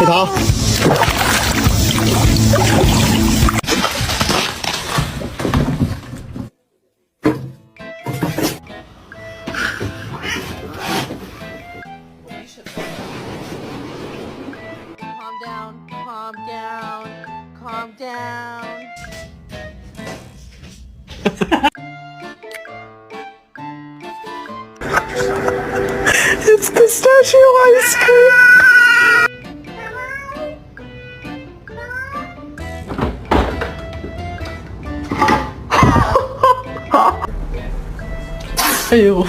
가. Calm down, calm down, calm down. It's pistachio ice cream. 아유.